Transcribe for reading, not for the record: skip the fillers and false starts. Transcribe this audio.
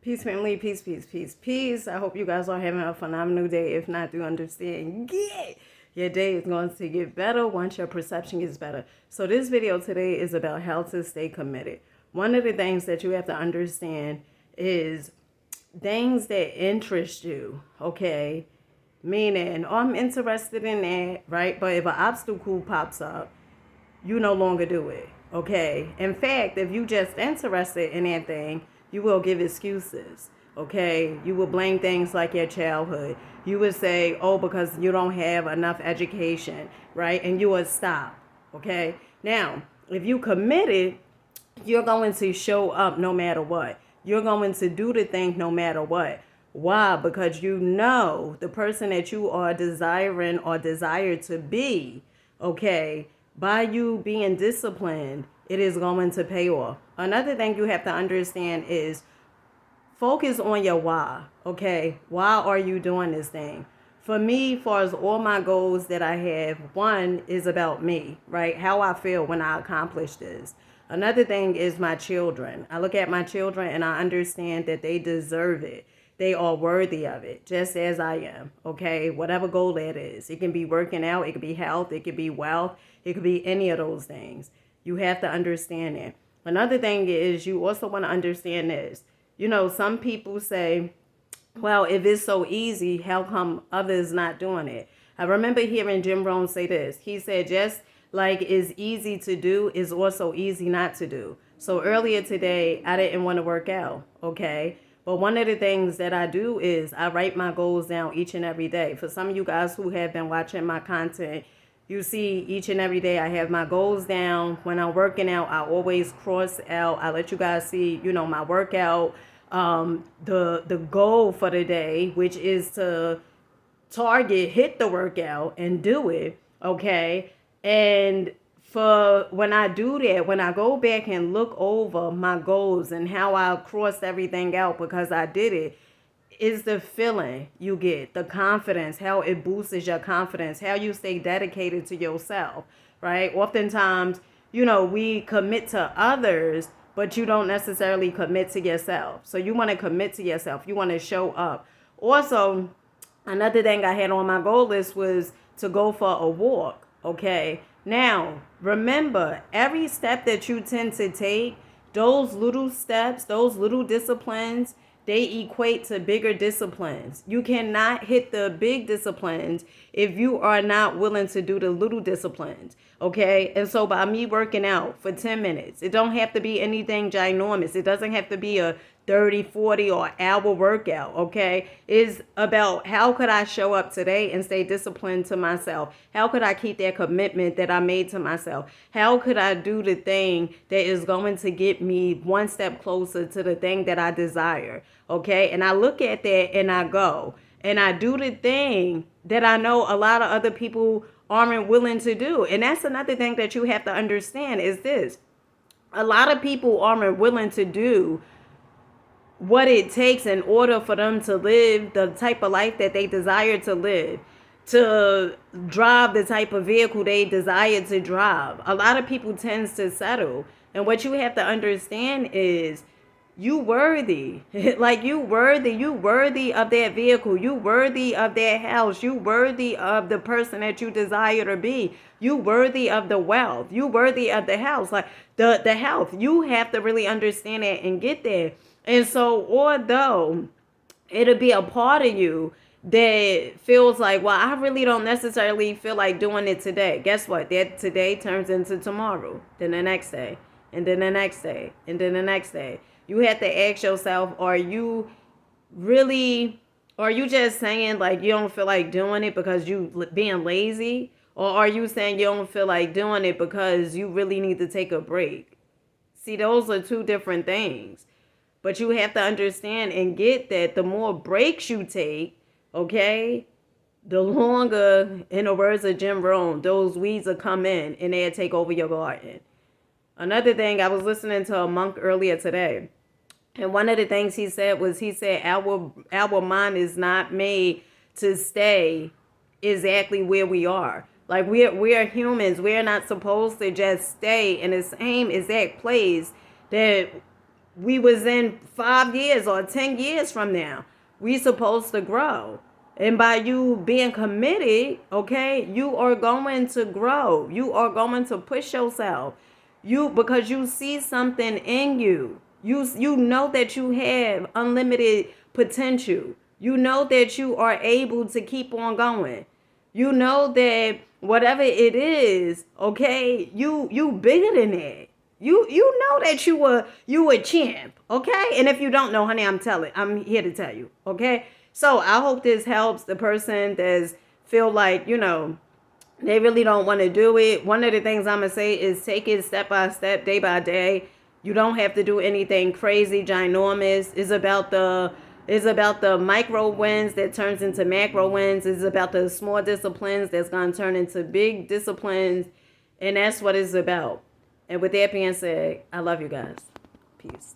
Peace, family. Peace, peace, peace, peace. I hope you guys are having a phenomenal day. If not, do understand. Yeah. Your day is going to get better once your perception gets better. So this video today is about how to stay committed. One of the things that you have to understand is things that interest you, okay? Meaning, oh, I'm interested in that, right? But if an obstacle pops up, you no longer do it. Okay. In fact, if you just interested in that thing, you will give excuses. Okay. You will blame things like your childhood. You would say, oh, because you don't have enough education, right? And you would stop. Okay. Now, if you committed, you're going to show up no matter what. You're going to do the thing no matter what. Why? Because you know the person that you are desiring or desire to be, okay, by you being disciplined, it is going to pay off. Another thing you have to understand is focus on your why, okay? Why are you doing this thing? For me, far as all my goals that I have, one is about me, right? How I feel when I accomplish this. Another thing is my children. I look at my children and I understand that they deserve it. They are worthy of it, just as I am, okay? Whatever goal that is. It can be working out, it could be health, it could be wealth, it could be any of those things. You have to understand that. Another thing is you also want to understand this. You know, some people say, well, if it's so easy, how come others not doing it? I remember hearing Jim Rohn say this. He said, just like it's easy to do, is also easy not to do. So earlier today, I didn't want to work out, okay? But one of the things that I do is I write my goals down each and every day. For some of you guys who have been watching my content, you see each and every day I have my goals down. When I'm working out, I always cross out. I let you guys see, my workout, the goal for the day, which is to hit the workout and do it, okay? And for when I do that, when I go back and look over my goals and how I crossed everything out because I did it, is the feeling you get, the confidence, how it boosts your confidence, how you stay dedicated to yourself, right? Oftentimes, we commit to others, but you don't necessarily commit to yourself. So you want to commit to yourself. You want to show up. Also, another thing I had on my goal list was to go for a walk, okay? Now, remember, every step that you tend to take, those little steps, those little disciplines, they equate to bigger disciplines. You cannot hit the big disciplines if you are not willing to do the little disciplines, okay? And so by me working out for 10 minutes, it don't have to be anything ginormous. It doesn't have to be a 30, 40 or hour workout, okay? It's about how could I show up today and stay disciplined to myself? How could I keep that commitment that I made to myself? How could I do the thing that is going to get me one step closer to the thing that I desire, okay? And I look at that and I go and I do the thing that I know a lot of other people aren't willing to do. And that's another thing that you have to understand is this. A lot of people aren't willing to do what it takes in order for them to live the type of life that they desire to live, to drive the type of vehicle they desire to drive. A lot of people tends to settle. And what you have to understand is you worthy. Like you worthy of that vehicle. You worthy of that house. You worthy of the person that you desire to be. You worthy of the wealth. You worthy of the house. Like the health. You have to really understand that and get there. And so, although it'll be a part of you that feels like, well, I really don't necessarily feel like doing it today. Guess what? That today turns into tomorrow, then the next day, and then the next day, and then the next day. You have to ask yourself, are you just saying like you don't feel like doing it because you being lazy? Or are you saying you don't feel like doing it because you really need to take a break? See, those are two different things. But you have to understand and get that the more breaks you take, okay, the longer, in the words of Jim Rohn, those weeds will come in and they'll take over your garden. Another thing, I was listening to a monk earlier today. And one of the things he said was, our mind is not made to stay exactly where we are. Like we're humans. We're not supposed to just stay in the same exact place that we was in 5 years or 10 years from now. We supposed to grow. And by you being committed, okay, you are going to grow. You are going to push yourself. Because you see something in you. You know that you have unlimited potential. You know that you are able to keep on going. You know that whatever it is, okay, you bigger than that. You know that you a champ, okay? And if you don't know, honey, I'm here to tell you, okay? So I hope this helps the person that's feel like, they really don't want to do it. One of the things I'm going to say is take it step by step, day by day. You don't have to do anything crazy, ginormous. It's about the micro wins that turns into macro wins. It's about the small disciplines that's going to turn into big disciplines. And that's what it's about. And with that being said, I love you guys. Peace.